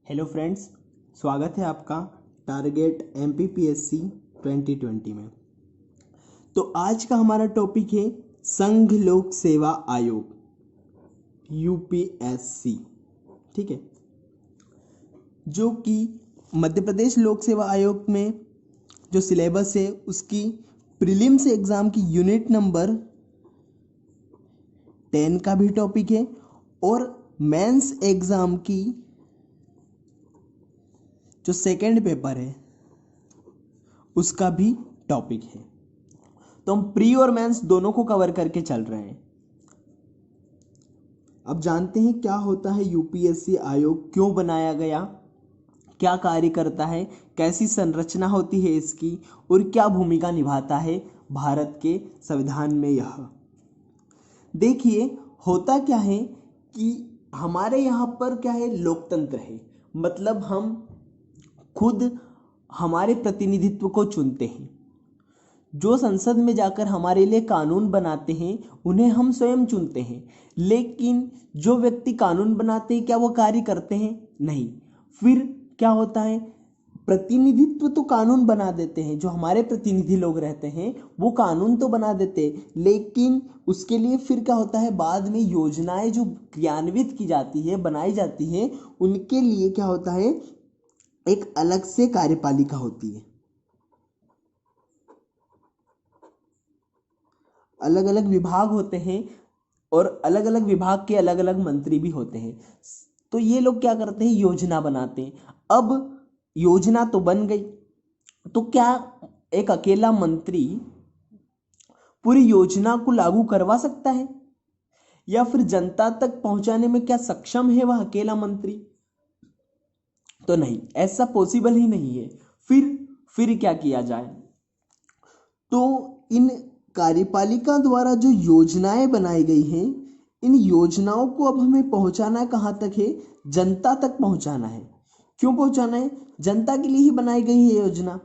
Hello friends, स्वागत है आपका टारगेट एमपीपीएससी 2020 में। तो आज का हमारा टॉपिक है संघ लोक सेवा आयोग यूपीएससी। ठीक है, जो कि मध्य प्रदेश लोक सेवा आयोग में जो सिलेबस है उसकी प्रीलिम्स एग्जाम की यूनिट नंबर 10 का भी टॉपिक है और मेंस एग्जाम की जो सेकेंड पेपर है उसका भी टॉपिक है। तो हम प्री और मेंस दोनों को कवर करके चल रहे हैं। अब जानते हैं क्या होता है यूपीएससी आयोग, क्यों बनाया गया, क्या कार्य करता है, कैसी संरचना होती है इसकी और क्या भूमिका निभाता है भारत के संविधान में। यह देखिए होता क्या है कि हमारे यहाँ पर क्या है, लोकतंत्र है। मतलब हम खुद हमारे प्रतिनिधित्व को चुनते हैं। जो संसद में जाकर हमारे लिए कानून बनाते हैं उन्हें हम स्वयं चुनते हैं, लेकिन जो व्यक्ति कानून बनाते हैं क्या वो कार्य करते हैं? नहीं। फिर क्या होता है, प्रतिनिधित्व तो कानून बना देते हैं, जो हमारे प्रतिनिधि लोग रहते हैं वो कानून तो बना देते हैं, लेकिन उसके लिए फिर क्या होता है, बाद में योजनाएं जो क्रियान्वित की जाती है, बनाई जाती है, उनके लिए क्या होता है, एक अलग से कार्यपालिका होती है। अलग अलग विभाग होते हैं और अलग अलग विभाग के अलग अलग मंत्री भी होते हैं। तो ये लोग क्या करते हैं, योजना बनाते हैं। अब योजना तो बन गई, तो क्या एक अकेला मंत्री पूरी योजना को लागू करवा सकता है, या फिर जनता तक पहुंचाने में क्या सक्षम है वह अकेला मंत्री? तो नहीं, ऐसा पॉसिबल ही नहीं है। फिर क्या किया जाए, तो इन कार्यपालिका द्वारा जो योजनाएं बनाई गई हैं, इन योजनाओं को अब हमें पहुंचाना कहाँ तक है, जनता तक पहुंचाना है। क्यों पहुंचाना है? जनता के लिए ही बनाई गई है योजना।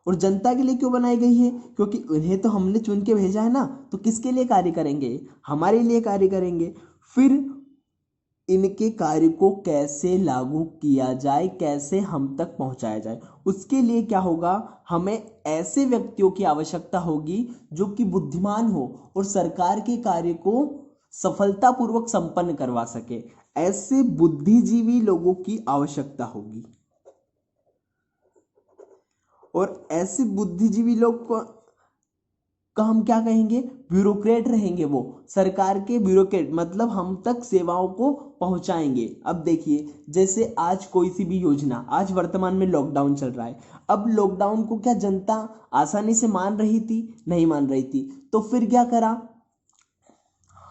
और जनता के लिए क्यों बनाई गई है? क्योंकि उन्हें तो हमने चुन के भेजा है ना, तो किसके लिए कार्य करेंगे? हमारे लिए कार्य करेंगे। फिर इनके कार्य को कैसे लागू किया जाए, कैसे हम तक पहुंचाया जाए, उसके लिए क्या होगा, हमें ऐसे व्यक्तियों की आवश्यकता होगी जो कि बुद्धिमान हो और सरकार के कार्य को सफलतापूर्वक संपन्न करवा सके। ऐसे बुद्धिजीवी लोगों की आवश्यकता होगी। और ऐसे बुद्धिजीवी लोग को हम क्या कहेंगे, ब्यूरोक्रेट रहेंगे। वो सरकार के ब्यूरोक्रेट, मतलब हम तक सेवाओं को पहुंचाएंगे। अब देखिए, जैसे आज कोई सी भी योजना, आज वर्तमान में लॉकडाउन चल रहा है। अब लॉकडाउन को क्या जनता आसानी से मान रही थी? नहीं मान रही थी। तो फिर क्या करा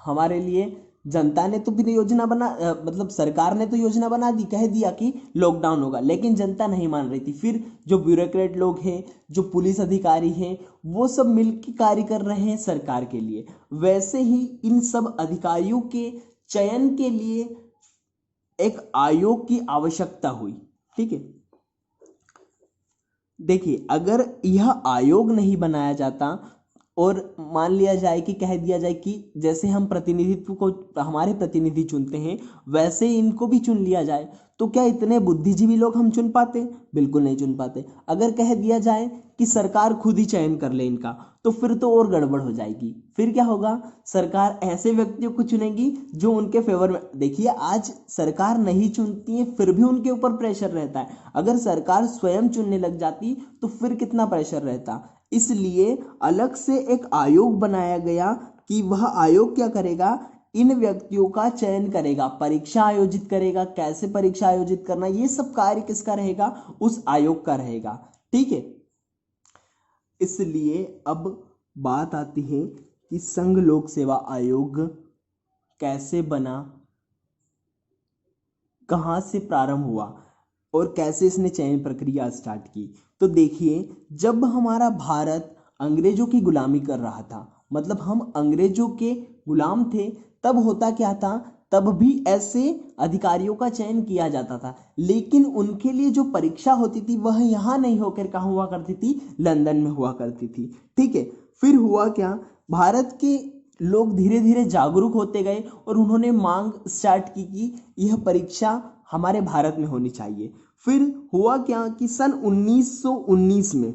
हमारे लिए जनता ने? तो फिर योजना मतलब सरकार ने तो योजना बना दी, कह दिया कि लॉकडाउन होगा, लेकिन जनता नहीं मान रही थी। फिर जो ब्यूरोक्रेट लोग हैं, जो पुलिस अधिकारी हैं, वो सब मिलकर कार्य कर रहे हैं सरकार के लिए। वैसे ही इन सब अधिकारियों के चयन के लिए एक आयोग की आवश्यकता हुई। ठीक है, देखिए अगर यह आयोग नहीं बनाया जाता और मान लिया जाए कि कह दिया जाए कि जैसे हम प्रतिनिधित्व को हमारे प्रतिनिधि चुनते हैं वैसे ही इनको भी चुन लिया जाए, तो क्या इतने बुद्धिजीवी लोग हम चुन पाते? बिल्कुल नहीं चुन पाते। अगर कह दिया जाए कि सरकार खुद ही चयन कर ले इनका, तो फिर तो और गड़बड़ हो जाएगी। फिर क्या होगा, सरकार ऐसे व्यक्तियों को चुनेगी जो उनके फेवर में। देखिए आज सरकार नहीं चुनती है फिर भी उनके ऊपर प्रेशर रहता है। अगर सरकार स्वयं चुनने लग जाती तो फिर कितना प्रेशर रहता। इसलिए अलग से एक आयोग बनाया गया कि वह आयोग क्या करेगा, इन व्यक्तियों का चयन करेगा, परीक्षा आयोजित करेगा। कैसे परीक्षा आयोजित करना, ये सब कार्य किसका रहेगा? उस आयोग का रहेगा। ठीक है, इसलिए अब बात आती है कि संघ लोक सेवा आयोग कैसे बना, कहां से प्रारंभ हुआ और कैसे इसने चयन प्रक्रिया स्टार्ट की। तो देखिए, जब हमारा भारत अंग्रेजों की गुलामी कर रहा था, मतलब हम अंग्रेजों के गुलाम थे, तब होता क्या था, तब भी ऐसे अधिकारियों का चयन किया जाता था, लेकिन उनके लिए जो परीक्षा होती थी वह यहां नहीं होकर कहां हुआ करती थी, लंदन में हुआ करती थी। ठीक है, फिर हुआ क्या, भारत के लोग धीरे धीरे जागरूक होते गए और उन्होंने मांग स्टार्ट की कि यह परीक्षा हमारे भारत में होनी चाहिए। फिर हुआ क्या कि सन 1919 में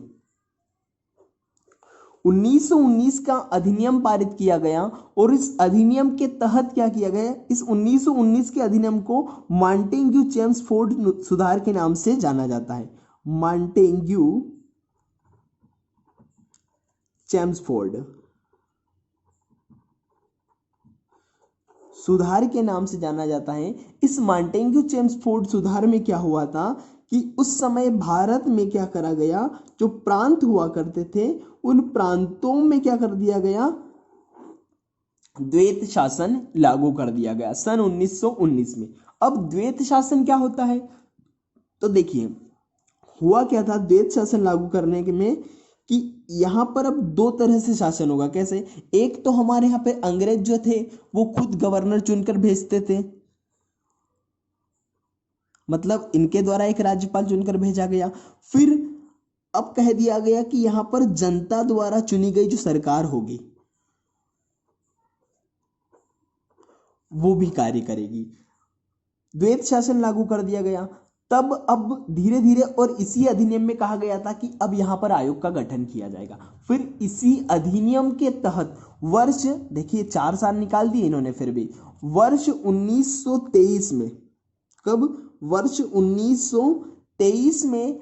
1919 का अधिनियम पारित किया गया और इस अधिनियम के तहत क्या किया गया, इस 1919 के अधिनियम को मॉन्टेग्यू चेम्सफोर्ड सुधार के नाम से जाना जाता है। मॉन्टेग्यू चेम्सफोर्ड सुधार के नाम से जाना जाता है। इस मॉन्टेग्यू चेम्सफोर्ड सुधार में क्या हुआ था कि उस समय भारत में क्या करा गया, जो प्रांत हुआ करते थे उन प्रांतों में क्या कर दिया गया, द्वैत शासन लागू कर दिया गया सन 1919 में। अब द्वैत शासन क्या होता है, तो देखिए हुआ क्या था द्वैत शासन लागू करने में कि यहां पर अब दो तरह से शासन होगा। कैसे, एक तो हमारे यहाँ पे अंग्रेज जो थे वो खुद गवर्नर चुनकर भेजते थे, मतलब इनके द्वारा एक राज्यपाल चुनकर भेजा गया। फिर अब कह दिया गया कि यहां पर जनता द्वारा चुनी गई जो सरकार होगी वो भी कार्य करेगी। द्वैत शासन लागू कर दिया गया। तब अब धीरे धीरे और इसी अधिनियम में कहा गया था कि अब यहां पर आयोग का गठन किया जाएगा। फिर इसी अधिनियम के तहत वर्ष, देखिए 4 साल निकाल दिए इन्होंने, फिर भी वर्ष 1923 में, कब, वर्ष 1923 में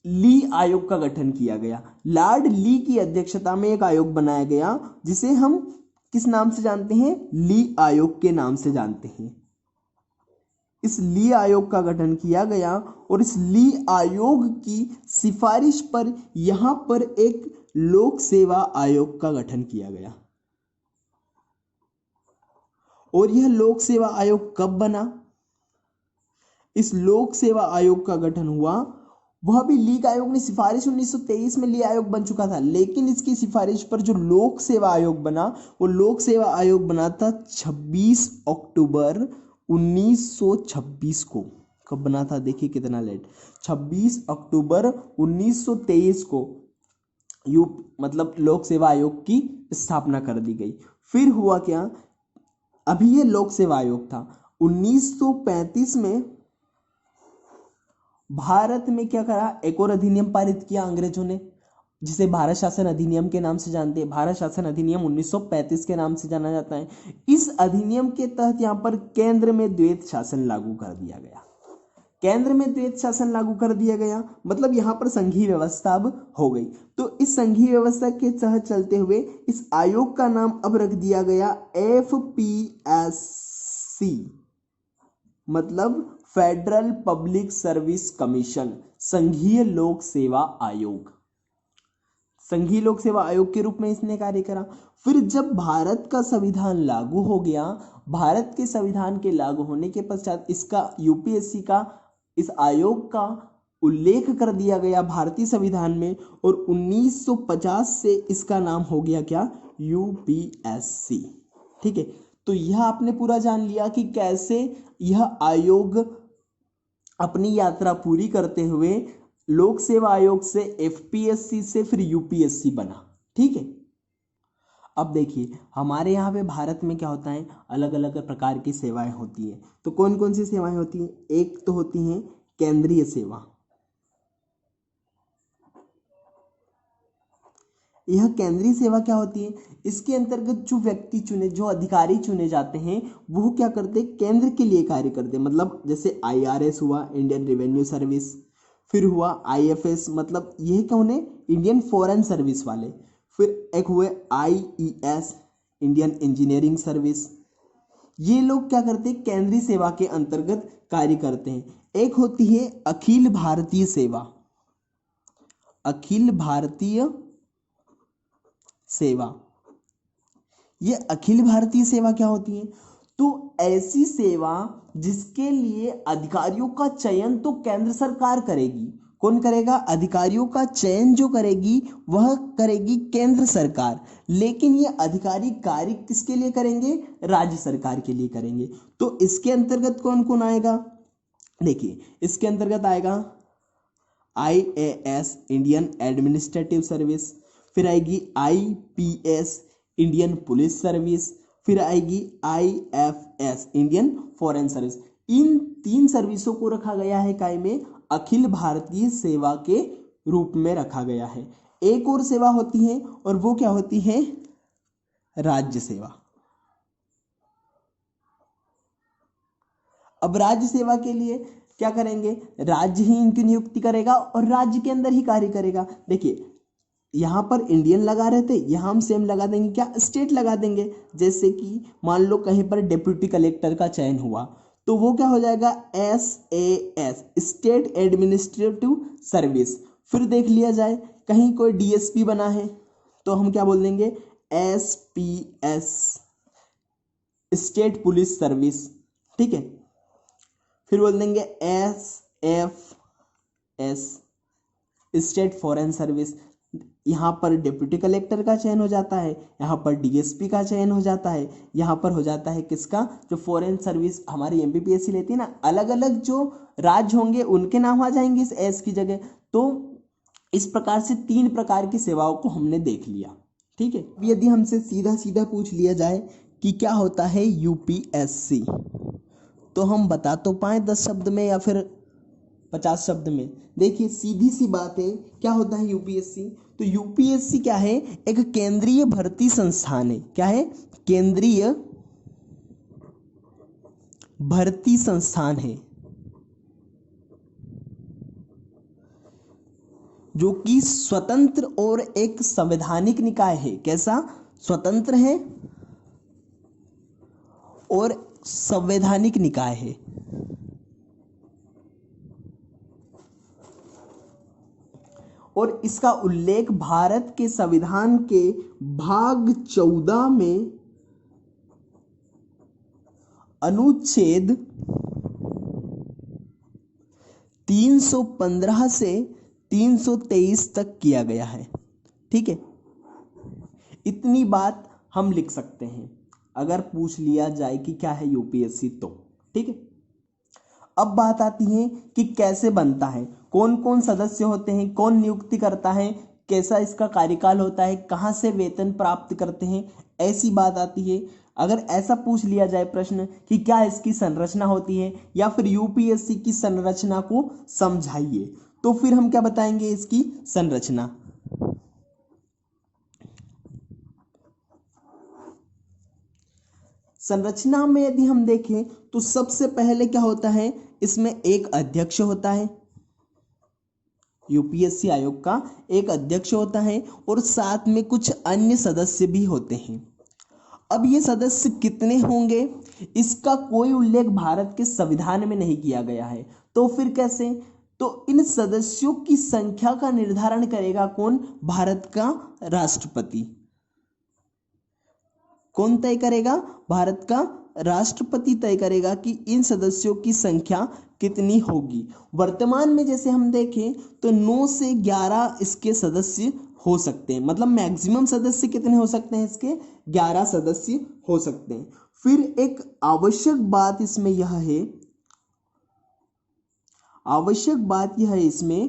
ली आयोग का गठन किया गया। लॉर्ड ली की अध्यक्षता में एक आयोग बनाया गया जिसे हम किस नाम से जानते हैं, ली आयोग के नाम से जानते हैं। इस ली आयोग का गठन किया गया और इस ली आयोग की सिफारिश पर यहां पर एक लोक सेवा आयोग का गठन किया गया। और यह लोक सेवा आयोग कब बना, इस लोक सेवा आयोग का गठन हुआ, वह भी लीग आयोग ने सिफारिश 1923 में ली आयोग बन चुका था, लेकिन इसकी सिफारिश पर जो लोक सेवा आयोग बना वो लोक सेवा आयोग बना था 26 अक्टूबर 1926 को। कब बना था, देखिए कितना लेट, 26 अक्टूबर 1923 को मतलब लोक सेवा आयोग की स्थापना कर दी गई। फिर हुआ क्या, अभी ये लोक सेवा आयोग था, 1935 में भारत में क्या करा, एक और अधिनियम पारित किया अंग्रेजों ने जिसे भारत शासन अधिनियम के नाम से जानते हैं। भारत शासन अधिनियम 1935 के नाम से जाना जाता है। इस अधिनियम के तहत यहां पर केंद्र में द्वैत शासन लागू कर दिया गया। केंद्र में द्वैत शासन लागू कर दिया गया मतलब यहां पर संघीय व्यवस्था अब हो गई। तो इस संघीय व्यवस्था के तहत चलते हुए इस आयोग का नाम अब रख दिया गया FPSC, मतलब फेडरल पब्लिक सर्विस कमीशन, संघीय लोक सेवा आयोग। संघीय लोक सेवा आयोग के रूप में इसने कार्य करा। फिर जब भारत का संविधान लागू हो गया, भारत के संविधान के लागू होने के पश्चात इसका यूपीएससी का, इस आयोग का उल्लेख कर दिया गया भारतीय संविधान में और 1950 से इसका नाम हो गया क्या, यूपीएससी। ठीक है, तो यह आपने पूरा जान लिया कि कैसे यह आयोग अपनी यात्रा पूरी करते हुए लोक सेवा आयोग से एफपीएससी से फिर यूपीएससी बना। ठीक है, अब देखिए हमारे यहाँ पे भारत में क्या होता है, अलग अलग प्रकार की सेवाएं होती हैं। तो कौन कौन सी सेवाएं होती हैं, एक तो होती हैं केंद्रीय सेवा। यह केंद्रीय सेवा क्या होती है, इसके अंतर्गत जो व्यक्ति चुने, जो अधिकारी चुने जाते हैं वो क्या करते हैं, केंद्र के लिए कार्य करते हैं। मतलब जैसे आईआरएस हुआ, इंडियन रेवेन्यू सर्विस, फिर हुआ आईएफएस, मतलब यह कौन है, इंडियन फॉरेन सर्विस वाले। फिर एक हुए आईईएस, इंडियन इंजीनियरिंग सर्विस। ये लोग क्या करते हैं, केंद्रीय सेवा के अंतर्गत कार्य करते हैं। एक होती है अखिल भारतीय सेवा, अखिल भारतीय सेवा। ये अखिल भारतीय सेवा क्या होती है, तो ऐसी सेवा जिसके लिए अधिकारियों का चयन तो केंद्र सरकार करेगी। कौन करेगा, अधिकारियों का चयन जो करेगी वह करेगी केंद्र सरकार, लेकिन ये अधिकारी कार्य किसके लिए करेंगे, राज्य सरकार के लिए करेंगे। तो इसके अंतर्गत कौन कौन आएगा, देखिए इसके अंतर्गत आएगा आईएएस, इंडियन एडमिनिस्ट्रेटिव सर्विस, फिर आएगी आईपीएस, इंडियन पुलिस सर्विस, फिर आएगी आईएफएस, इंडियन फॉरेन सर्विस। इन 3 सर्विसों को रखा गया है काय में, अखिल भारतीय सेवा के रूप में रखा गया है। एक और सेवा होती है और वो क्या होती है, राज्य सेवा। अब राज्य सेवा के लिए क्या करेंगे, राज्य ही इनकी नियुक्ति करेगा और राज्य के अंदर ही कार्य करेगा। देखिए यहां पर इंडियन लगा रहे थे, यहां हम सेम लगा देंगे, क्या स्टेट लगा देंगे। जैसे कि मान लो कहीं पर डिप्टी कलेक्टर का चयन हुआ तो वो क्या हो जाएगा, SAS, स्टेट एडमिनिस्ट्रेटिव सर्विस। फिर देख लिया जाए कहीं कोई DSP बना है तो हम क्या बोल देंगे, SPS, स्टेट पुलिस सर्विस, ठीक है। फिर बोल देंगे SFS, स्टेट फॉरेन सर्विस। यहाँ पर डिप्टी कलेक्टर का चयन हो जाता है, यहाँ पर DSP का चयन हो जाता है, यहाँ पर हो जाता है किसका, जो फॉरेन सर्विस हमारी MPPSC लेती है ना, अलग अलग जो राज्य होंगे उनके नाम आ जाएंगे इस एस की जगह। तो इस प्रकार से 3 प्रकार की सेवाओं को हमने देख लिया, ठीक है। यदि हमसे सीधा सीधा पूछ लिया जाए कि क्या होता है UPSC, तो हम बता तो पाए 10 शब्द में या फिर 50 शब्द में। देखिए सीधी सी बात है, क्या होता है UPSC, तो UPSC क्या है, एक केंद्रीय भर्ती संस्थान है। क्या है, केंद्रीय भर्ती संस्थान है जो कि स्वतंत्र और एक संवैधानिक निकाय है। कैसा, स्वतंत्र है और संवैधानिक निकाय है। और इसका उल्लेख भारत के संविधान के भाग 14 में अनुच्छेद 315 से 323 तक किया गया है, ठीक है। इतनी बात हम लिख सकते हैं अगर पूछ लिया जाए कि क्या है UPSC तो, ठीक है। अब बात आती है कि कैसे बनता है, कौन कौन सदस्य होते हैं, कौन नियुक्ति करता है, कैसा इसका कार्यकाल होता है, कहाँ से वेतन प्राप्त करते हैं, ऐसी बात आती है। अगर ऐसा पूछ लिया जाए प्रश्न कि क्या इसकी संरचना होती है या फिर UPSC की संरचना को समझाइए, तो फिर हम क्या बताएंगे, इसकी संरचना। संरचना में यदि हम देखें तो सबसे पहले क्या होता है, इसमें एक अध्यक्ष होता है, UPSC आयोग का एक अध्यक्ष होता है और साथ में कुछ अन्य सदस्य भी होते हैं। अब ये सदस्य कितने होंगे इसका कोई उल्लेख भारत के संविधान में नहीं किया गया है, तो फिर कैसे, तो इन सदस्यों की संख्या का निर्धारण करेगा कौन, भारत का राष्ट्रपति। कौन तय करेगा, भारत का राष्ट्रपति तय करेगा कि इन सदस्यों की संख्या कितनी होगी। वर्तमान में जैसे हम देखें तो 9 से 11 इसके सदस्य हो सकते हैं, मतलब मैक्सिमम सदस्य कितने हो सकते हैं इसके, 11 सदस्य हो सकते हैं। फिर एक आवश्यक बात इसमें यह है, आवश्यक बात यह है इसमें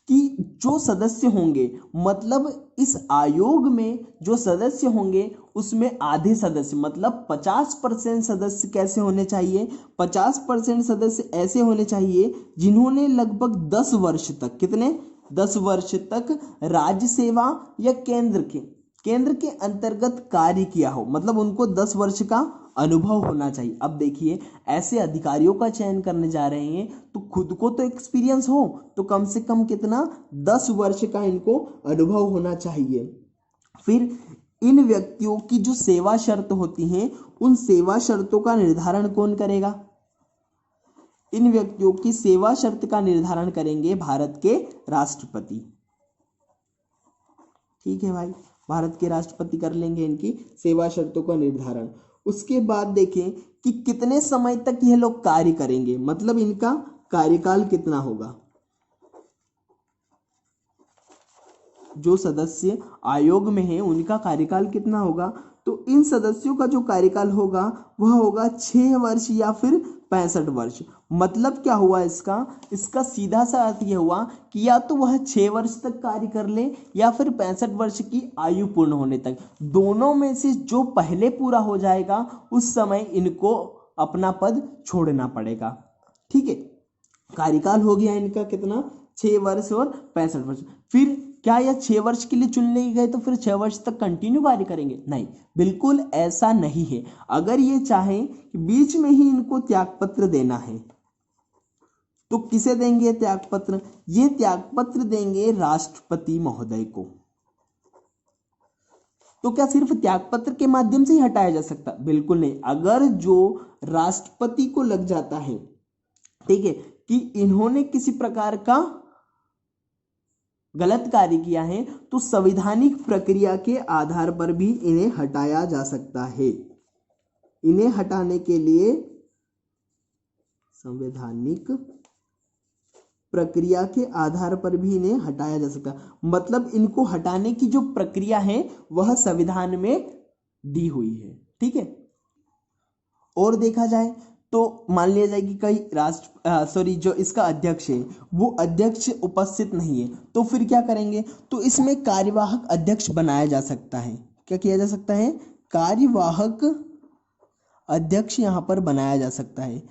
कि जो सदस्य होंगे, मतलब इस आयोग में जो सदस्य होंगे उसमें आधे सदस्य मतलब 50% सदस्य कैसे होने चाहिए, 50% सदस्य ऐसे होने चाहिए जिन्होंने लगभग 10 वर्ष तक, कितने, 10 वर्ष तक राज्य सेवा या केंद्र के अंतर्गत कार्य किया हो, मतलब उनको 10 वर्ष का अनुभव होना चाहिए। अब देखिए ऐसे अधिकारियों का चयन करने जा रहे हैं तो खुद को तो एक्सपीरियंस हो, तो कम से कम कितना, 10 वर्ष का इनको अनुभव होना चाहिए। फिर इन व्यक्तियों की जो सेवा शर्त होती हैं उन सेवा शर्तों का निर्धारण कौन करेगा, इन व्यक्तियों की सेवा शर्त का निर्धारण करेंगे भारत के राष्ट्रपति, ठीक है भाई, भारत के राष्ट्रपति कर लेंगे इनकी सेवा शर्तों का निर्धारण। उसके बाद देखें कि कितने समय तक यह लोग कार्य करेंगे, मतलब इनका कार्यकाल कितना होगा। जो सदस्य आयोग में हैं उनका कार्यकाल कितना होगा, तो इन सदस्यों का जो कार्यकाल होगा वह होगा 6 वर्ष या फिर 65 वर्ष। मतलब क्या हुआ इसका सीधा सा अर्थ यह हुआ कि या तो वह 6 वर्ष तक कार्य कर ले या फिर 65 वर्ष की आयु पूर्ण होने तक, दोनों में से जो पहले पूरा हो जाएगा उस समय इनको अपना पद छोड़ना पड़ेगा। ठीक है, कार्यकाल हो गया इनका कितना, 6 वर्ष और 65 वर्ष। फिर क्या यह 6 वर्ष के लिए चुन लिए गए तो फिर 6 वर्ष तक कंटिन्यू कार्य करेंगे? नहीं, बिल्कुल ऐसा नहीं है। अगर ये चाहें कि बीच में ही इनको त्यागपत्र देना है तो किसे देंगे त्यागपत्र? ये त्यागपत्र देंगे राष्ट्रपति महोदय को। तो क्या सिर्फ त्यागपत्र के माध्यम से ही हटाया जा सकता? बिल्कुल नहीं। अगर जो राष्ट्रपति को लग जाता है, ठीक है, कि इन्होंने किसी प्रकार का गलत कार्य किया है, तो संवैधानिक प्रक्रिया के आधार पर भी इन्हें हटाया जा सकता है। इन्हें हटाने के लिए संवैधानिक प्रक्रिया के आधार पर भी इन्हें हटाया जा सकता है। मतलब इनको हटाने की जो प्रक्रिया है वह संविधान में दी हुई है। ठीक है, और देखा जाए तो मान लिया जाए कि कई जो इसका अध्यक्ष है वो अध्यक्ष उपस्थित नहीं है, तो फिर क्या करेंगे? तो इसमें कार्यवाहक अध्यक्ष बनाया जा सकता है। क्या किया जा सकता है? कार्यवाहक अध्यक्ष यहां पर बनाया जा सकता है।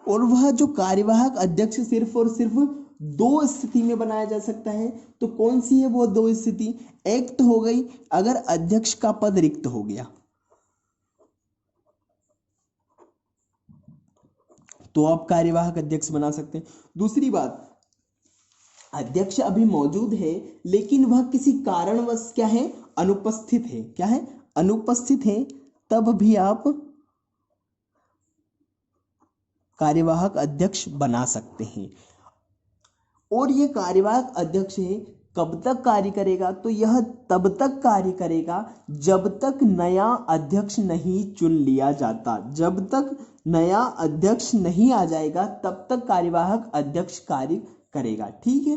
और वह जो कार्यवाहक अध्यक्ष सिर्फ और सिर्फ 2 स्थिति में बनाया जा सकता है। तो कौन सी है वो 2 स्थिति? एक तो हो गई अगर अध्यक्ष का पद रिक्त हो गया तो आप कार्यवाहक अध्यक्ष बना सकते हैं। दूसरी बात, अध्यक्ष अभी मौजूद है लेकिन वह किसी कारणवश क्या है? अनुपस्थित है। क्या है? अनुपस्थित है, तब भी आप कार्यवाहक अध्यक्ष बना सकते हैं। और ये कार्यवाहक अध्यक्ष है, कब तक कार्य करेगा? तो यह तब तक कार्य करेगा जब तक नया अध्यक्ष नहीं चुन लिया जाता। जब तक नया अध्यक्ष नहीं आ जाएगा तब तक कार्यवाहक अध्यक्ष कार्य करेगा। ठीक है,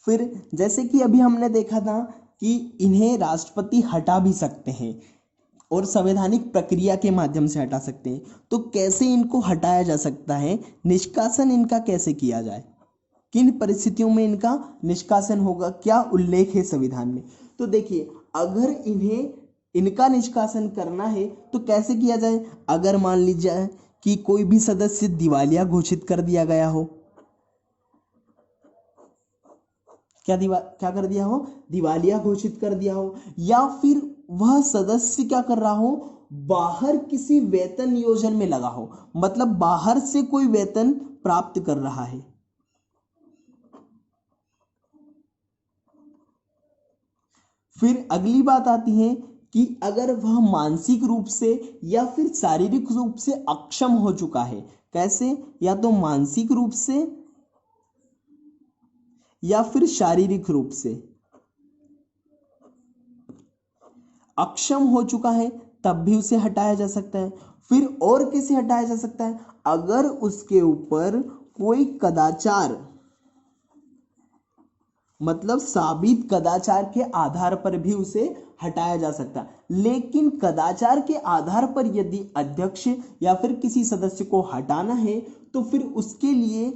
फिर जैसे कि अभी हमने देखा था कि इन्हें राष्ट्रपति हटा भी सकते हैं और संवैधानिक प्रक्रिया के माध्यम से हटा सकते हैं। तो कैसे इनको हटाया जा सकता है? निष्कासन इनका कैसे किया जाए? किन परिस्थितियों में इनका निष्कासन होगा? क्या उल्लेख है संविधान में? तो देखिए, अगर इन्हें इनका निष्कासन करना है तो कैसे किया जाए? अगर मान लीजिए कि कोई भी सदस्य दिवालिया घोषित कर दिया गया हो, क्या कर दिया हो? दिवालिया घोषित कर दिया हो, या फिर वह सदस्य क्या कर रहा हो? बाहर किसी वेतन योजना में लगा हो, मतलब बाहर से कोई वेतन प्राप्त कर रहा है। फिर अगली बात आती है कि अगर वह मानसिक रूप से या फिर शारीरिक रूप से अक्षम हो चुका है। कैसे? या तो मानसिक रूप से या फिर शारीरिक रूप से अक्षम हो चुका है, तब भी उसे हटाया जा सकता है। फिर और कैसे हटाया जा सकता है? अगर उसके ऊपर कोई कदाचार, मतलब साबित कदाचार के आधार पर भी उसे हटाया जा सकता है। लेकिन कदाचार के आधार पर यदि अध्यक्ष या फिर किसी सदस्य को हटाना है तो फिर उसके लिए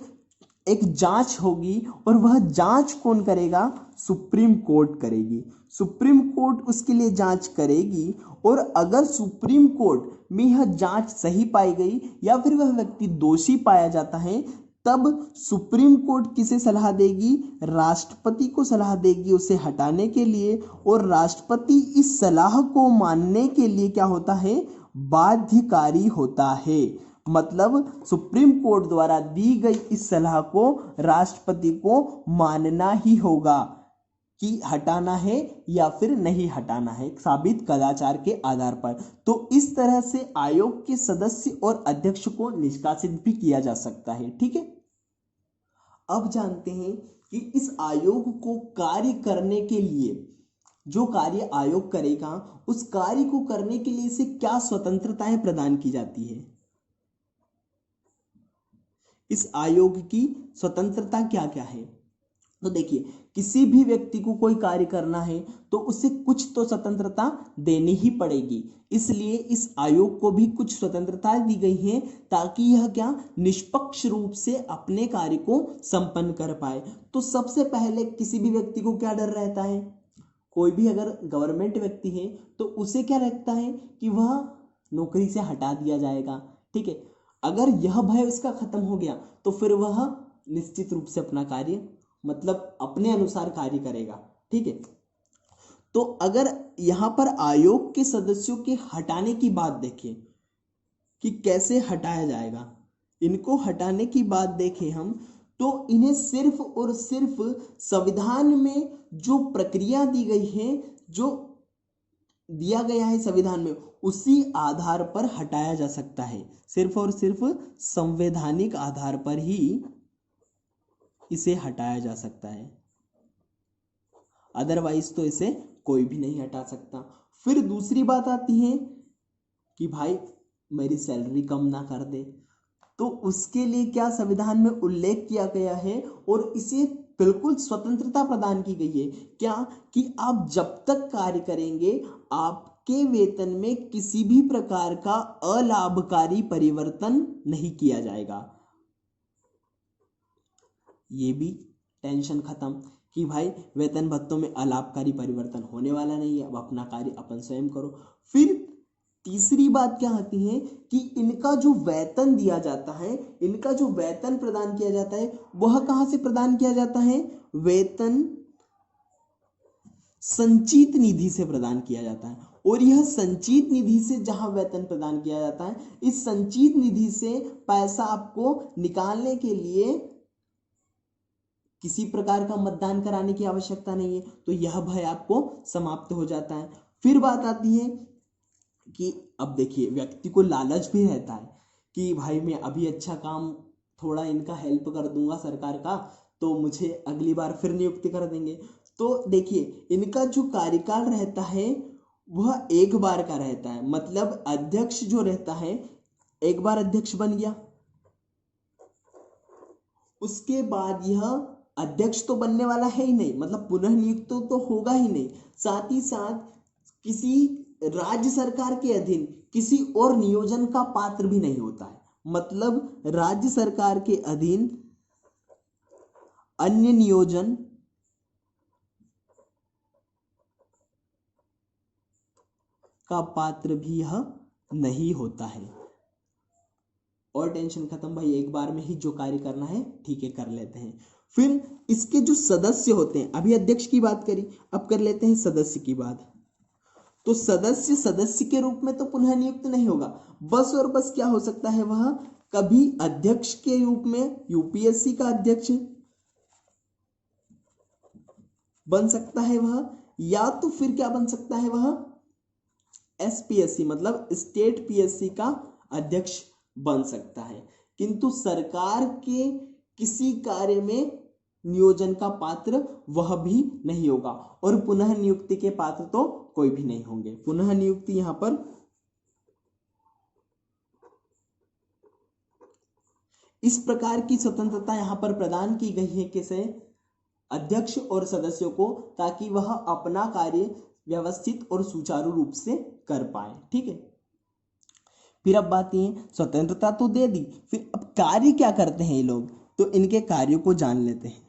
एक जांच होगी, और वह जांच कौन करेगा? सुप्रीम कोर्ट करेगी। सुप्रीम कोर्ट उसके लिए जांच करेगी, और अगर सुप्रीम कोर्ट में यह जांच सही पाई गई या फिर वह व्यक्ति दोषी पाया जाता है, तब सुप्रीम कोर्ट किसे सलाह देगी? राष्ट्रपति को सलाह देगी उसे हटाने के लिए। और राष्ट्रपति इस सलाह को मानने के लिए क्या होता है? बाध्यकारी होता है। मतलब सुप्रीम कोर्ट द्वारा दी गई इस सलाह को राष्ट्रपति को मानना ही होगा कि हटाना है या फिर नहीं हटाना है, साबित कदाचार के आधार पर। तो इस तरह से आयोग के सदस्य और अध्यक्ष को निष्कासित भी किया जा सकता है। ठीक है, अब जानते हैं कि इस आयोग को कार्य करने के लिए, जो कार्य आयोग करेगा उस कार्य को करने के लिए इसे क्या स्वतंत्रताएं प्रदान की जाती है। इस आयोग की स्वतंत्रता क्या क्या है? तो देखिए, किसी भी व्यक्ति को कोई कार्य करना है तो उसे कुछ तो स्वतंत्रता देनी ही पड़ेगी। इसलिए इस आयोग को भी कुछ स्वतंत्रता दी गई है ताकि यह क्या निष्पक्ष रूप से अपने कार्य को संपन्न कर पाए। तो सबसे पहले किसी भी व्यक्ति को क्या डर रहता है? कोई भी अगर गवर्नमेंट व्यक्ति है तो उसे क्या रहता है कि वह नौकरी से हटा दिया जाएगा। ठीक है, अगर यह भय उसका खत्म हो गया तो फिर वह निश्चित रूप से अपना कार्य मतलब अपने अनुसार कार्य करेगा। ठीक है, तो अगर यहां पर आयोग के सदस्यों के हटाने की बात देखें कि कैसे हटाया जाएगा, इनको हटाने की बात देखें हम, तो इन्हें सिर्फ और सिर्फ संविधान में जो प्रक्रिया दी गई है, जो दिया गया है संविधान में, उसी आधार पर हटाया जा सकता है। सिर्फ और सिर्फ संवैधानिक आधार पर ही इसे हटाया जा सकता है, अदरवाइज तो इसे कोई भी नहीं हटा सकता। फिर दूसरी बात आती है कि भाई मेरी सैलरी कम ना कर दे, तो उसके लिए क्या संविधान में उल्लेख किया गया है और इसे बिल्कुल स्वतंत्रता प्रदान की गई है। क्या कि आप जब तक कार्य करेंगे आपके वेतन में किसी भी प्रकार का अलाभकारी परिवर्तन नहीं किया जाएगा। ये भी टेंशन खत्म कि भाई वेतन भत्तों में अलाभकारी परिवर्तन होने वाला नहीं है, अब अपना कार्य अपन स्वयं करो। फिर तीसरी बात क्या आती है कि इनका जो वेतन दिया जाता है, इनका जो वेतन प्रदान किया जाता है, वह कहां से प्रदान किया जाता है? वेतन संचित निधि से प्रदान किया जाता है। और यह संचित निधि से जहां वेतन प्रदान किया जाता है, इस संचित निधि से पैसा आपको निकालने के लिए किसी प्रकार का मतदान कराने की आवश्यकता नहीं है, तो यह भय आपको समाप्त हो जाता है। फिर बात आती है कि अब देखिए व्यक्ति को लालच भी रहता है कि भाई मैं अभी अच्छा काम थोड़ा इनका हेल्प कर दूंगा सरकार का, तो मुझे अगली बार फिर नियुक्ति कर देंगे। तो देखिए इनका जो कार्यकाल रहता है वह एक बार का रहता है, मतलब अध्यक्ष जो रहता है एक बार अध्यक्ष बन गया, उसके बाद यह अध्यक्ष तो बनने वाला है ही नहीं, मतलब पुनः नियुक्त तो होगा ही नहीं, साथ ही साथ किसी राज्य सरकार के अधीन किसी और नियोजन का पात्र भी नहीं होता है। मतलब राज्य सरकार के अधीन अन्य नियोजन का पात्र भी यह नहीं होता है। और टेंशन खत्म भाई, एक बार में ही जो कार्य करना है ठीक है कर लेते हैं। फिर इसके जो सदस्य होते हैं, अभी अध्यक्ष की बात करी, अब कर लेते हैं सदस्य की बात। तो सदस्य के रूप में तो पुनः नियुक्त नहीं होगा, बस और बस क्या हो सकता है, वह कभी अध्यक्ष के रूप में यूपीएससी का अध्यक्ष बन सकता है वह, या तो फिर क्या बन सकता है वह एसपीएससी मतलब स्टेट पीएससी का अध्यक्ष बन सकता है। किंतु सरकार के किसी कार्य में नियोजन का पात्र वह भी नहीं होगा, और पुनः नियुक्ति के पात्र तो कोई भी नहीं होंगे। पुनः नियुक्ति यहां पर इस प्रकार की स्वतंत्रता यहां पर प्रदान की गई है किसे? अध्यक्ष और सदस्यों को, ताकि वह अपना कार्य व्यवस्थित और सुचारू रूप से कर पाए। ठीक है, फिर अब बात ये स्वतंत्रता तो दे दी, फिर अब कार्य क्या करते हैं ये लोग, तो इनके कार्यों को जान लेते हैं।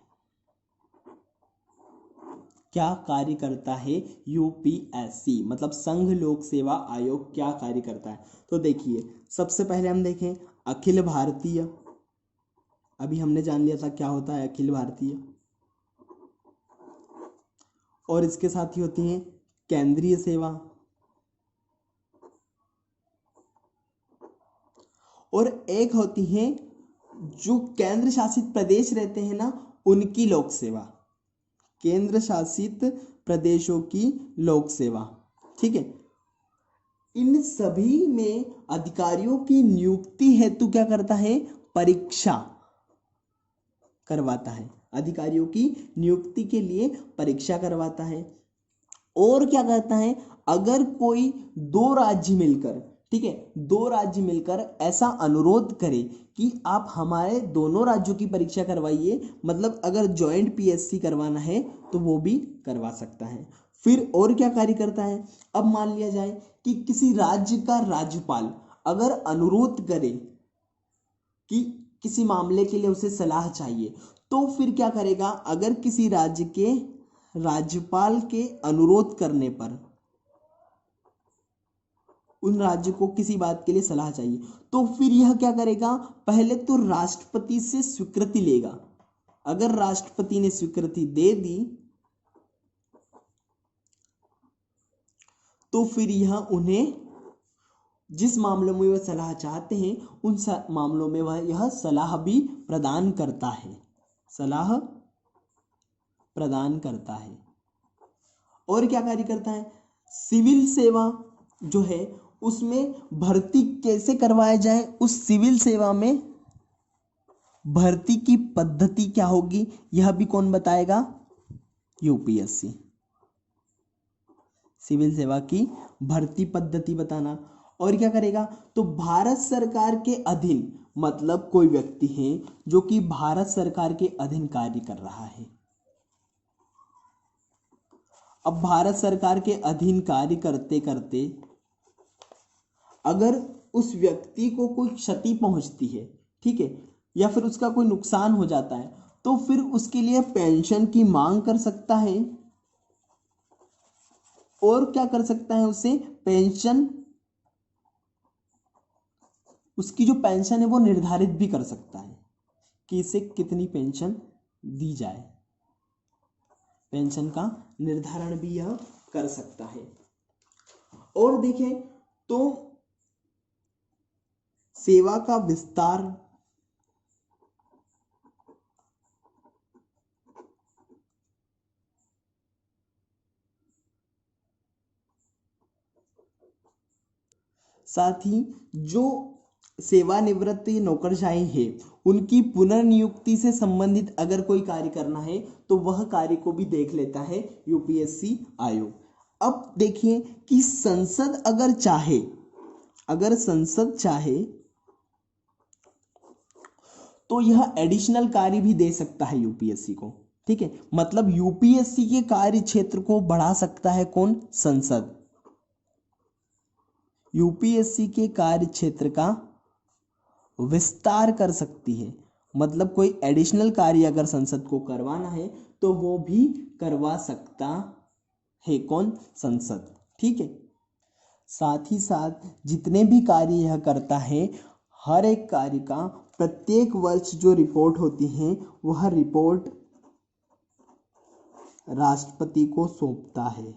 क्या कार्य करता है यूपीएससी मतलब संघ लोक सेवा आयोग, क्या कार्य करता है? तो देखिए सबसे पहले हम देखें अखिल भारतीय, अभी हमने जान लिया था क्या होता है अखिल भारतीय, और इसके साथ ही होती है केंद्रीय सेवा, और एक होती है जो केंद्र शासित प्रदेश रहते हैं ना उनकी लोक सेवा, केंद्र शासित प्रदेशों की लोक सेवा। ठीक है, इन सभी में अधिकारियों की नियुक्ति हेतु क्या करता है? परीक्षा करवाता है, अधिकारियों की नियुक्ति के लिए परीक्षा करवाता है। और क्या करता है, अगर कोई दो राज्य मिलकर, ठीक है, दो राज्य मिलकर ऐसा अनुरोध करे कि आप हमारे दोनों राज्यों की परीक्षा करवाइए, मतलब अगर ज्वाइंट पीएससी करवाना है तो वो भी करवा सकता है। फिर और क्या कार्य करता है, अब मान लिया जाए कि किसी राज्य का राज्यपाल अगर अनुरोध करे कि किसी मामले के लिए उसे सलाह चाहिए, तो फिर क्या करेगा, अगर किसी राज्य के राज्यपाल के अनुरोध करने पर उन राज्य को किसी बात के लिए सलाह चाहिए, तो फिर यह क्या करेगा, पहले तो राष्ट्रपति से स्वीकृति लेगा। अगर राष्ट्रपति ने स्वीकृति दे दी तो फिर यह उन्हें जिस मामलों में वह सलाह चाहते हैं उन मामलों में वह यह सलाह भी प्रदान करता है, सलाह प्रदान करता है। और क्या कार्य करता है, सिविल सेवा जो है उसमें भर्ती कैसे करवाया जाए, उस सिविल सेवा में भर्ती की पद्धति क्या होगी, यह भी कौन बताएगा, यूपीएससी। सिविल सेवा की भर्ती पद्धति बताना। और क्या करेगा, तो भारत सरकार के अधीन, मतलब कोई व्यक्ति है जो कि भारत सरकार के अधीन कार्य कर रहा है। अब भारत सरकार के अधीन कार्य करते करते अगर उस व्यक्ति को कोई क्षति पहुंचती है, ठीक है, या फिर उसका कोई नुकसान हो जाता है, तो फिर उसके लिए पेंशन की मांग कर सकता है। और क्या कर सकता है, उसे पेंशन, उसकी जो पेंशन है वो निर्धारित भी कर सकता है कि इसे कितनी पेंशन दी जाए, पेंशन का निर्धारण भी यह कर सकता है। और देखें तो सेवा का विस्तार, साथ ही जो सेवानिवृत्त नौकरशाही है उनकी पुनर्नियुक्ति से संबंधित अगर कोई कार्य करना है तो वह कार्य को भी देख लेता है यूपीएससी आयोग। अब देखिए कि संसद अगर चाहे, अगर संसद चाहे तो यह एडिशनल कार्य भी दे सकता है यूपीएससी को, ठीक है, मतलब यूपीएससी के कार्य क्षेत्र को बढ़ा सकता है कौन, संसद। यूपीएससी के कार्य क्षेत्र का विस्तार कर सकती है, मतलब कोई एडिशनल कार्य अगर संसद को करवाना है तो वो भी करवा सकता है कौन, संसद, ठीक है। साथ ही साथ जितने भी कार्य यह करता है, हर एक कार्य का प्रत्येक वर्ष जो रिपोर्ट होती है वह रिपोर्ट राष्ट्रपति को सौंपता है।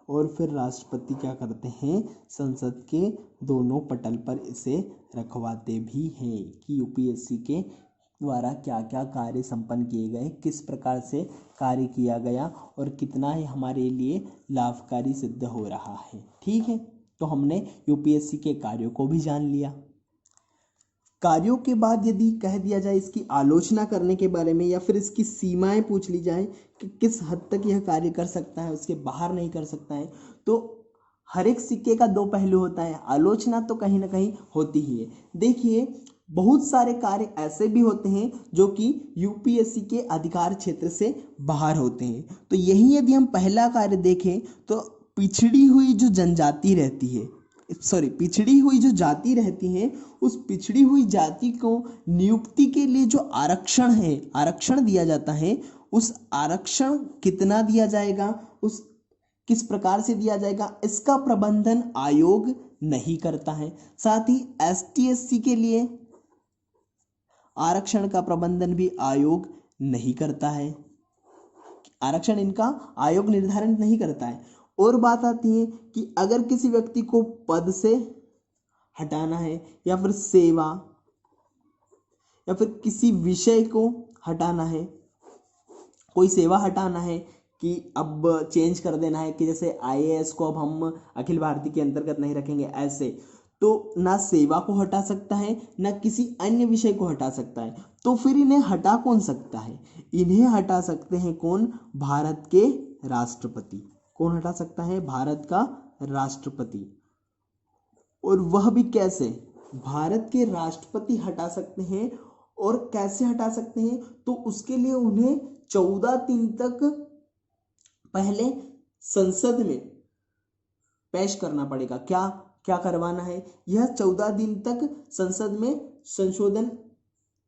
और फिर राष्ट्रपति क्या करते हैं, संसद के दोनों पटल पर इसे रखवाते भी हैं कि यूपीएससी के द्वारा क्या क्या कार्य संपन्न किए गए, किस प्रकार से कार्य किया गया और कितना ही हमारे लिए लाभकारी सिद्ध हो रहा है, ठीक है। तो हमने यूपीएससी के कार्यों को भी जान लिया। कार्यों के बाद यदि कह दिया जाए इसकी आलोचना करने के बारे में या फिर इसकी सीमाएं पूछ ली जाए कि किस हद तक यह कार्य कर सकता है, उसके बाहर नहीं कर सकता है, तो हर एक सिक्के का दो पहलू होता है। आलोचना तो कहीं ना कहीं होती ही है। देखिए बहुत सारे कार्य ऐसे भी होते हैं जो कि यूपीएससी के अधिकार क्षेत्र से बाहर होते हैं। तो यही यदि हम पहला कार्य देखें तो पिछड़ी हुई जो जनजाति रहती है, पिछड़ी हुई जो जाति रहती है, उस पिछड़ी हुई जाति को नियुक्ति के लिए जो आरक्षण है, आरक्षण दिया जाता है, उस आरक्षण कितना दिया जाएगा, उस किस प्रकार से दिया जाएगा, इसका प्रबंधन आयोग नहीं करता है। साथ ही एसटी एससी के लिए आरक्षण का प्रबंधन भी आयोग नहीं करता है, आरक्षण इनका आयोग निर्धारित नहीं करता है। और बात आती है कि अगर किसी व्यक्ति को पद से हटाना है या फिर सेवा या फिर किसी विषय को हटाना है, कोई सेवा हटाना है कि अब चेंज कर देना है कि जैसे आईएएस को अब हम अखिल भारतीय के अंतर्गत नहीं रखेंगे, ऐसे तो ना सेवा को हटा सकता है ना किसी अन्य विषय को हटा सकता है। तो फिर इन्हें हटा कौन सकता है, इन्हें हटा सकते हैं कौन, भारत के राष्ट्रपति। कौन हटा सकता है, भारत का राष्ट्रपति। और वह भी कैसे, भारत के राष्ट्रपति हटा सकते हैं। और कैसे हटा सकते हैं, तो उसके लिए उन्हें 14 दिन तक पहले संसद में पेश करना पड़ेगा। क्या क्या करवाना है, यह 14 दिन तक संसद में संशोधन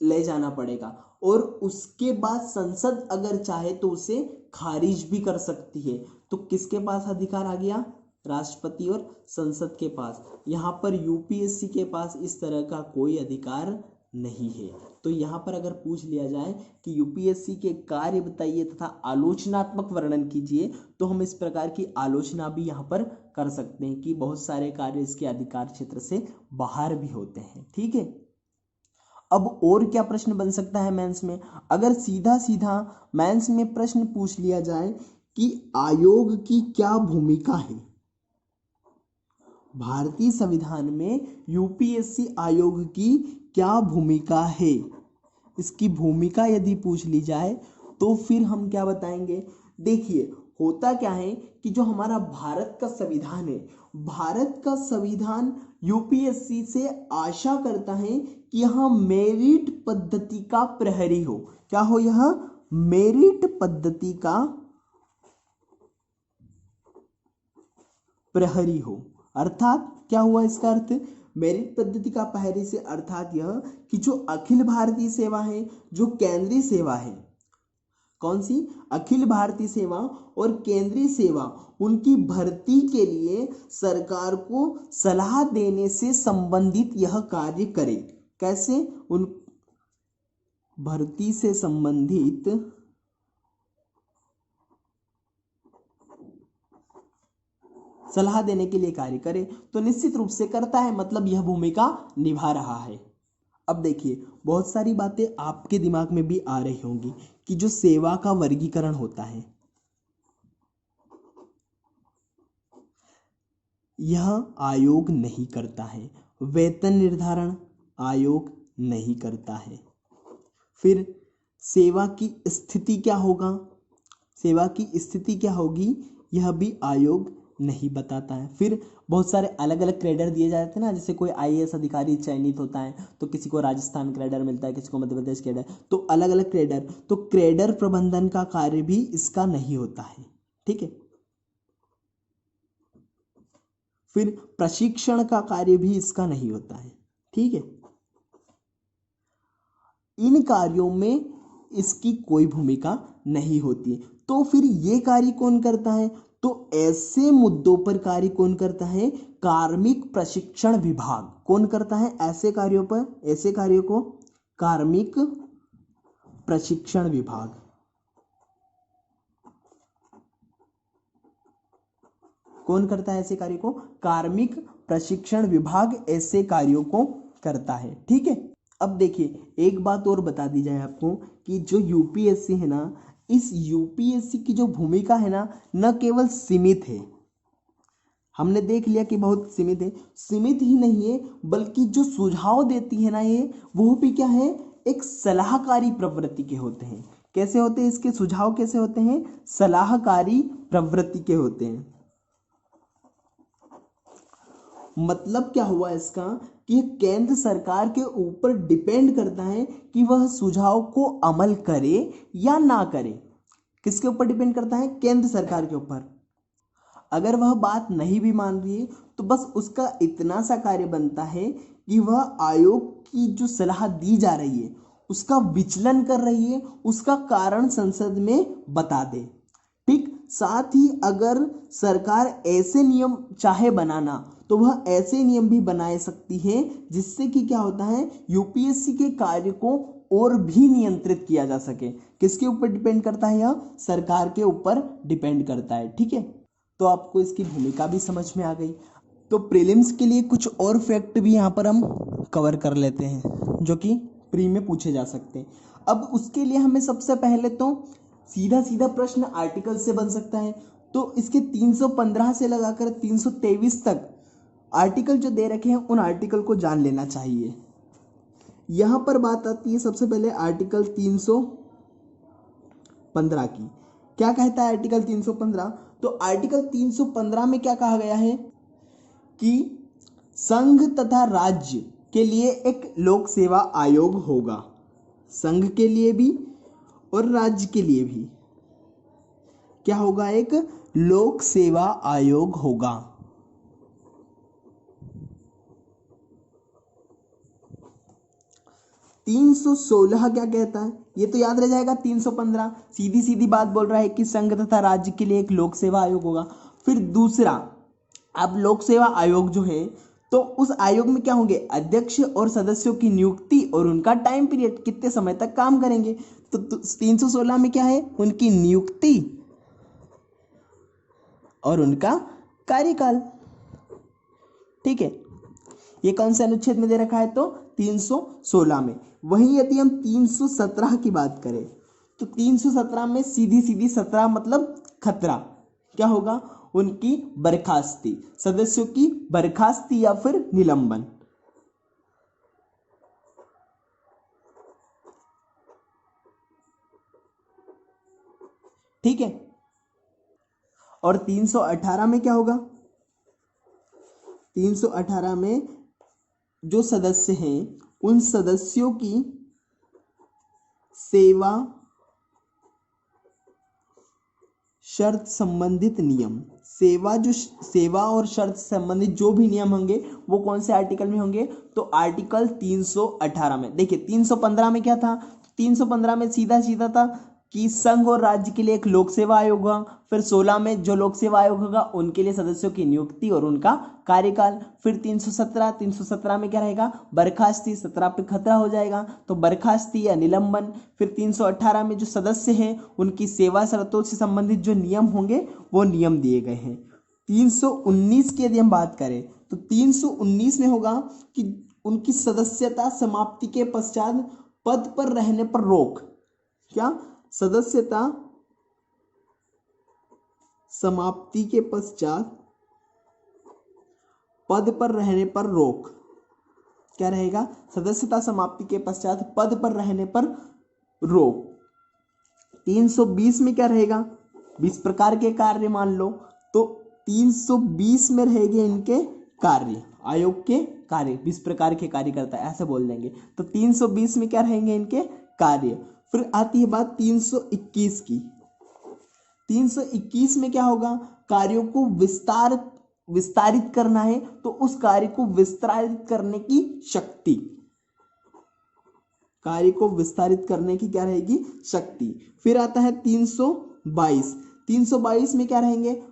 ले जाना पड़ेगा, और उसके बाद संसद अगर चाहे तो उसे खारिज भी कर सकती है। तो किसके पास अधिकार आ गया? राष्ट्रपति और संसद के पास। यहाँ पर यूपीएससी के पास इस तरह का कोई अधिकार नहीं है। तो यहाँ पर अगर पूछ लिया जाए कि यूपीएससी के कार्य बताइए तथा आलोचनात्मक वर्णन कीजिए, तो हम इस प्रकार की आलोचना भी यहाँ पर कर सकते हैं कि बहुत सारे कार्य इसके अधिकार क्षेत्र से बाहर भी होते हैं। ठीक है, अब और क्या प्रश्न बन सकता है मेंस में? अगर सीधा सीधा मेंस में प्रश्न पूछ लिया जाए कि आयोग की क्या भूमिका है, भारतीय संविधान में यूपीएससी आयोग की क्या भूमिका है, इसकी भूमिका यदि पूछ ली जाए तो फिर हम क्या बताएंगे? देखिए, होता क्या है कि जो हमारा भारत का संविधान है, भारत का संविधान यूपीएससी से आशा करता है कि यह मेरिट पद्धति का प्रहरी हो। क्या हो? यह मेरिट पद्धति का प्रहरी हो। अर्थात क्या हुआ इसका अर्थ? मेरिट पद्धति का प्रहरी से अर्थात यह कि जो अखिल भारतीय सेवा है, जो केंद्रीय सेवा है, कौन सी? अखिल भारतीय सेवा और केंद्रीय सेवा, उनकी भर्ती के लिए सरकार को सलाह देने से संबंधित यह कार्य करे। कैसे? उन भर्ती से संबंधित सलाह देने के लिए कार्य करे, तो निश्चित रूप से करता है, मतलब यह भूमिका निभा रहा है। अब देखिए, बहुत सारी बातें आपके दिमाग में भी आ रही होंगी कि जो सेवा का वर्गीकरण होता है, यह आयोग नहीं करता है। वेतन निर्धारण आयोग नहीं करता है। फिर सेवा की स्थिति क्या होगा, सेवा की स्थिति क्या होगी, यह भी आयोग नहीं बताता है। फिर बहुत सारे अलग अलग कैडर दिए जाते हैं ना, जैसे कोई आईएएस अधिकारी चयनित होता है तो किसी को राजस्थान कैडर मिलता है, किसी को मध्य प्रदेश कैडर, तो अलग अलग कैडर, तो कैडर प्रबंधन का कार्य भी इसका नहीं होता है। ठीक है, फिर प्रशिक्षण का कार्य भी इसका नहीं होता है। ठीक है, इन कार्यों में इसकी कोई भूमिका नहीं होती। तो फिर ये कार्य कौन करता है? तो ऐसे मुद्दों पर कार्य कौन करता है? कार्मिक प्रशिक्षण विभाग। कौन करता है ऐसे कार्यों पर? ऐसे कार्यों को कार्मिक प्रशिक्षण विभाग। कौन करता है ऐसे कार्यों को? कार्मिक प्रशिक्षण विभाग ऐसे कार्यों को करता है। ठीक है, अब देखिए, एक बात और बता दी जाए आपको कि जो यूपीएससी है ना, इस यूपीएससी की जो भूमिका है ना, न केवल सीमित है, हमने देख लिया कि बहुत सीमित है, सीमित ही नहीं है, बल्कि जो सुझाव देती है ना ये, वो भी क्या है? एक सलाहकारी प्रवृत्ति के होते हैं। कैसे होते हैं इसके सुझाव? कैसे होते हैं? सलाहकारी प्रवृत्ति के होते हैं। मतलब क्या हुआ इसका कि केंद्र सरकार के ऊपर डिपेंड करता है कि वह सुझाव को अमल करे या ना करे। किसके ऊपर डिपेंड करता है? केंद्र सरकार के ऊपर। अगर वह बात नहीं भी मान रही है तो बस उसका इतना सा कार्य बनता है कि वह आयोग की जो सलाह दी जा रही है उसका विचलन कर रही है, उसका कारण संसद में बता दे। ठीक, साथ ही अगर सरकार ऐसे नियम चाहे बनाना तो वह ऐसे नियम भी बना सकती है जिससे कि क्या होता है, यूपीएससी के कार्य को और भी नियंत्रित किया जा सके। किसके ऊपर डिपेंड करता है? यह सरकार के ऊपर डिपेंड करता है। ठीक है, तो आपको इसकी भूमिका भी समझ में आ गई। तो प्रीलिम्स के लिए कुछ और फैक्ट भी यहाँ पर हम कवर कर लेते हैं जो कि प्री में पूछे जा सकते हैं। अब उसके लिए हमें सबसे पहले तो सीधा सीधा प्रश्न आर्टिकल से बन सकता है, तो इसके 315 से लगाकर 323 तक आर्टिकल जो दे रखे हैं उन आर्टिकल को जान लेना चाहिए। यहां पर बात आती है सबसे पहले आर्टिकल 315 की। क्या कहता है आर्टिकल 315? तो आर्टिकल 315 में क्या कहा गया है कि संघ तथा राज्य के लिए एक लोक सेवा आयोग होगा। संघ के लिए भी और राज्य के लिए भी क्या होगा? एक लोक सेवा आयोग होगा। 316 क्या कहता है, ये तो याद रह जाएगा। 315 सीधी सीधी बात बोल रहा है कि संघ तथा राज्य के लिए एक लोक सेवा आयोग होगा। फिर दूसरा, अब लोक सेवा आयोग जो है तो उस आयोग में क्या होंगे, अध्यक्ष और सदस्यों की नियुक्ति और उनका टाइम पीरियड, कितने समय तक काम करेंगे। तो 316 में क्या है, उनकी नियुक्ति और उनका कार्यकाल। ठीक है, ये कौन से अनुच्छेद में दे रखा है, तो 316 में। वहीं यदि हम 317 की बात करें तो 317 में सीधी सीधी 17 मतलब खतरा, क्या होगा, उनकी बर्खास्ती, सदस्यों की बर्खास्ती या फिर निलंबन। ठीक है, और 318 में क्या होगा, 318 में जो सदस्य हैं उन सदस्यों की सेवा शर्त संबंधित नियम, सेवा और शर्त संबंधित जो भी नियम होंगे वो कौन से आर्टिकल में होंगे, तो आर्टिकल 318 में। देखिए 315 में क्या था, 315 में सीधा सीधा था कि संघ और राज्य के लिए एक लोक सेवा आयोग होगा। फिर 16 में जो लोक सेवा आयोग होगा उनके लिए सदस्यों की नियुक्ति और उनका कार्यकाल। फिर 317 में क्या रहेगा, बर्खास्ती, 17 पे खतरा हो जाएगा तो बर्खास्ती या निलंबन। फिर 318 में जो सदस्य हैं उनकी सेवा शर्तों से संबंधित जो नियम होंगे वो नियम दिए गए हैं। 319 की यदि हम बात करें तो 319 में होगा कि उनकी सदस्यता समाप्ति के पश्चात पद पर रहने पर रोक, क्या, सदस्यता समाप्ति के पश्चात पद पर रहने पर रोक, क्या रहेगा, सदस्यता समाप्ति के पश्चात पद पर रहने पर रोक। 320 में क्या रहेगा, 20 प्रकार के कार्य मान लो, तो 320 में रहेंगे इनके कार्य, आयोग के कार्य, 20 प्रकार के कार्य करता है ऐसे बोल देंगे। तो 320 में क्या रहेंगे इनके कार्य। फिर आती है बात 321 की। 321 में क्या होगा, कार्यों को विस्तारित करना है तो उस कार्य को विस्तारित करने की शक्ति, कार्य को विस्तारित करने की क्या रहेगी, शक्ति। फिर आता है 322। 322 में क्या रहेंगे,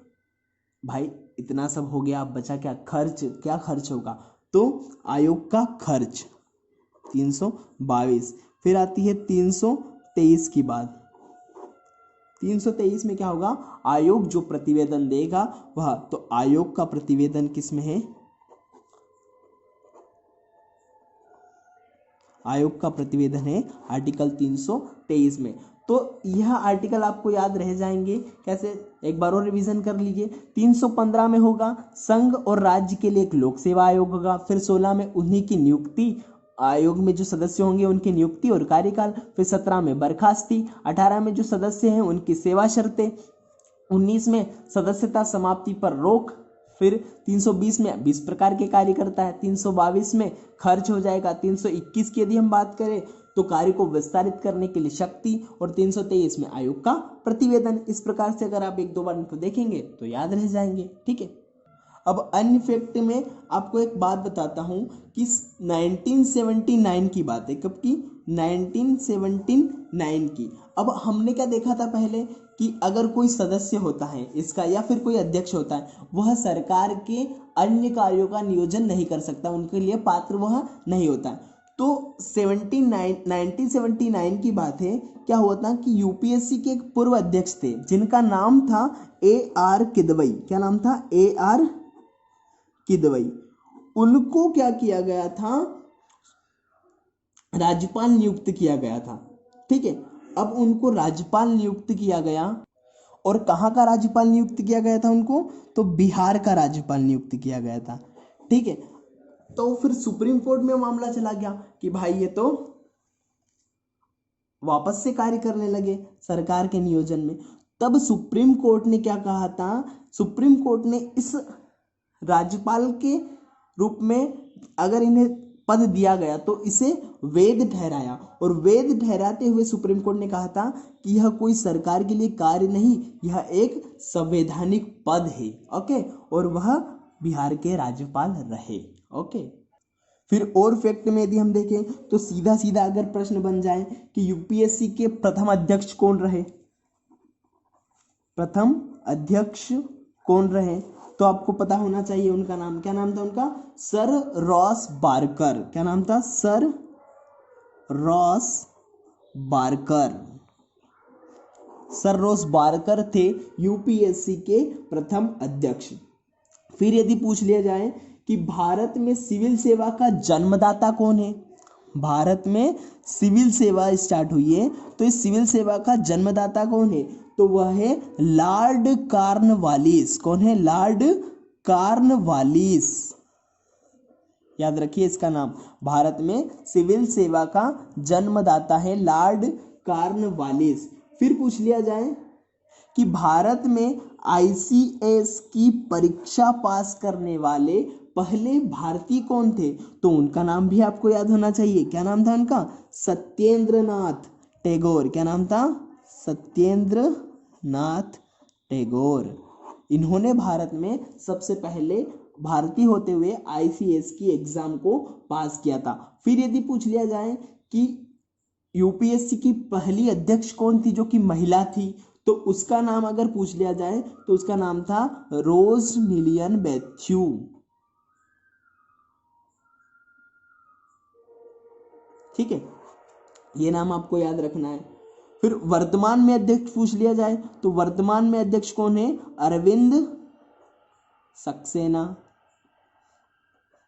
भाई इतना सब हो गया, अब बचा क्या, खर्च, क्या खर्च होगा, तो आयोग का खर्च 322। फिर आती है 323 की बात। 323 में क्या होगा, आयोग जो प्रतिवेदन देगा वह, तो आयोग का प्रतिवेदन किसमें है, आयोग का प्रतिवेदन है आर्टिकल 323 में। तो यह आर्टिकल आपको याद रह जाएंगे कैसे, एक बार और रिवीजन कर लीजिए। 315 में होगा संघ और राज्य के लिए एक लोक सेवा आयोग होगा। फिर 16 में उन्हीं की नियुक्ति, आयोग में जो सदस्य होंगे उनकी नियुक्ति और कार्यकाल। फिर 17 में बर्खास्ती, 18 में जो सदस्य हैं उनकी सेवा शर्तें, 19 में सदस्यता समाप्ति पर रोक। फिर 320 में 20 प्रकार के कार्य करता है। 322 में खर्च हो जाएगा। 321 की यदि हम बात करें तो कार्य को विस्तारित करने के लिए शक्ति, और 323 में आयोग का प्रतिवेदन। इस प्रकार से अगर आप एक दो बार इनको देखेंगे तो याद रह जाएंगे। ठीक है, अब अन्य फैक्ट में आपको एक बात बताता हूं कि 1979 की बात है, कब की, 1979 की। अब हमने क्या देखा था पहले कि अगर कोई सदस्य होता है इसका या फिर कोई अध्यक्ष होता है, वह सरकार के अन्य कार्यों का नियोजन नहीं कर सकता, उनके लिए पात्र वह नहीं होता। तो 1979 की बात है, क्या हुआ था कि यूपीएससी के एक पूर्व अध्यक्ष थे जिनका नाम था AR किदवई। क्या नाम था, AR किदवई। उनको क्या किया गया था, राज्यपाल नियुक्त किया गया था। ठीक है, अब उनको राज्यपाल नियुक्त किया गया, और कहाँ का राज्यपाल नियुक्त किया गया था उनको, तो बिहार का राज्यपाल नियुक्त किया गया था। ठीक है, तो फिर सुप्रीम कोर्ट में मामला चला गया कि भाई ये तो वापस से कार्य करने लगे सरकार के नियोजन में। तब सुप्रीम कोर्ट ने क्या कहा था, सुप्रीम कोर्ट ने इस राज्यपाल के रूप में अगर इन्हें पद दिया गया तो इसे वैध ठहराया, और वैध ठहराते हुए सुप्रीम कोर्ट ने कहा था कि यह कोई सरकार के लिए कार्य नहीं, यह एक संवैधानिक पद है। ओके, और वह बिहार के राज्यपाल रहे। ओके, फिर और फैक्ट में यदि हम देखें तो सीधा सीधा अगर प्रश्न बन जाए कि यूपीएससी के प्रथम अध्यक्ष कौन रहे, प्रथम अध्यक्ष कौन रहे, तो आपको पता होना चाहिए उनका नाम। क्या नाम था उनका? Sir Ross Barker. क्या नाम था? Sir Ross Barker. Sir Ross Barker थे यूपीएससी के प्रथम अध्यक्ष। फिर यदि पूछ लिया जाए कि भारत में सिविल सेवा का जन्मदाता कौन है, भारत में सिविल सेवा स्टार्ट हुई है तो इस सिविल सेवा का जन्मदाता कौन है, तो वह है लॉर्ड कॉर्नवालिस। कौन है? Lord Cornwallis. याद रखिए इसका नाम। भारत में सिविल सेवा का जन्मदाता है लॉर्ड कॉर्नवालिस। फिर पूछ लिया जाए कि भारत में आईसीएस की परीक्षा पास करने वाले पहले भारतीय कौन थे, तो उनका नाम भी आपको याद होना चाहिए। क्या नाम था उनका? सत्येंद्रनाथ टैगोर। क्या नाम था? सत्येंद्रनाथ टैगोर। इन्होंने भारत में सबसे पहले भारतीय होते हुए आईसीएस की एग्जाम को पास किया था। फिर यदि पूछ लिया जाए कि यूपीएससी की पहली अध्यक्ष कौन थी जो कि महिला थी, तो उसका नाम अगर पूछ लिया जाए तो उसका नाम था रोज मिलियन मैथ्यू। ठीक है, ये नाम आपको याद रखना है। फिर वर्तमान में अध्यक्ष पूछ लिया जाए तो वर्तमान में अध्यक्ष कौन है? अरविंद सक्सेना।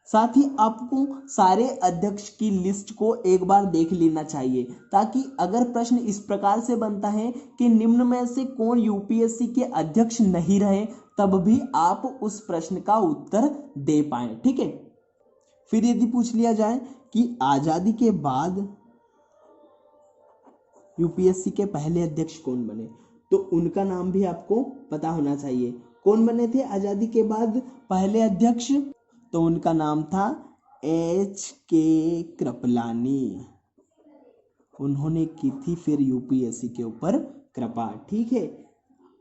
साथ ही आपको सारे अध्यक्ष की लिस्ट को एक बार देख लेना चाहिए, ताकि अगर प्रश्न इस प्रकार से बनता है कि निम्न में से कौन यूपीएससी के अध्यक्ष नहीं रहे, तब भी आप उस प्रश्न का उत्तर दे पाए। ठीक है। फिर यदि पूछ लिया जाए कि आजादी के बाद यूपीएससी के पहले अध्यक्ष कौन बने, तो उनका नाम भी आपको पता होना चाहिए। कौन बने थे आजादी के बाद पहले अध्यक्ष? तो उनका नाम था HK कृपलानी। उन्होंने की थी फिर यूपीएससी के ऊपर कृपा। ठीक है।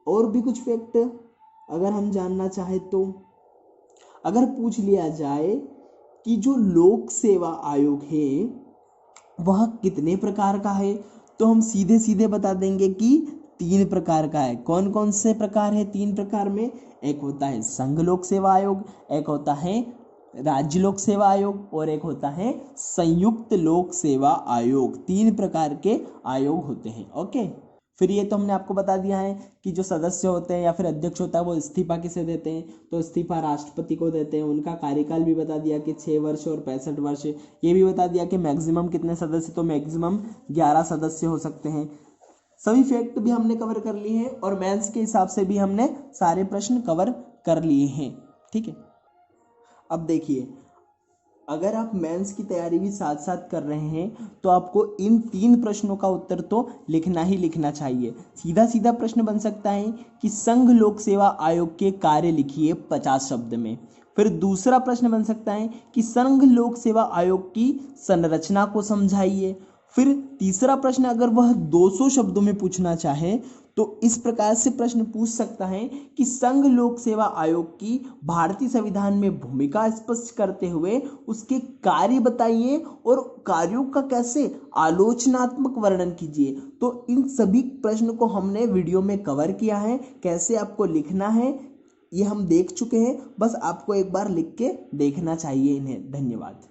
और भी कुछ फैक्ट अगर हम जानना चाहे तो अगर पूछ लिया जाए कि जो लोक सेवा आयोग है वह कितने प्रकार का है, तो हम सीधे सीधे बता देंगे कि 3 प्रकार का है। कौन कौन से प्रकार है? 3 प्रकार में एक होता है संघ लोक सेवा आयोग, एक होता है राज्य लोक सेवा आयोग और एक होता है संयुक्त लोक सेवा आयोग। 3 प्रकार के आयोग होते हैं। ओके। फिर ये तो हमने आपको बता दिया है कि जो सदस्य होते हैं या फिर अध्यक्ष होता है वो इस्तीफा किसे देते हैं, तो इस्तीफा राष्ट्रपति को देते हैं। उनका कार्यकाल भी बता दिया कि 6 वर्ष और 65 वर्ष। ये भी बता दिया कि मैक्सिमम कितने सदस्य, तो मैक्सिमम 11 सदस्य हो सकते हैं। सभी फैक्ट भी हमने कवर कर लिए हैं और मेंस के हिसाब से भी हमने सारे प्रश्न कवर कर लिए हैं। ठीक है। अब देखिए, अगर आप मेंस की तैयारी भी साथ साथ कर रहे हैं तो आपको इन 3 प्रश्नों का उत्तर तो लिखना ही लिखना चाहिए। सीधा सीधा प्रश्न बन सकता है कि संघ लोक सेवा आयोग के कार्य लिखिए 50 शब्द में। फिर दूसरा प्रश्न बन सकता है कि संघ लोक सेवा आयोग की संरचना को समझाइए। फिर तीसरा प्रश्न अगर वह 200 शब्दों में पूछना चाहे तो इस प्रकार से प्रश्न पूछ सकता है कि संघ लोक सेवा आयोग की भारतीय संविधान में भूमिका स्पष्ट करते हुए उसके कार्य बताइए और कार्यों का कैसे आलोचनात्मक वर्णन कीजिए। तो इन सभी प्रश्न को हमने वीडियो में कवर किया है, कैसे आपको लिखना है ये हम देख चुके हैं, बस आपको एक बार लिख के देखना चाहिए इन्हें। धन्यवाद।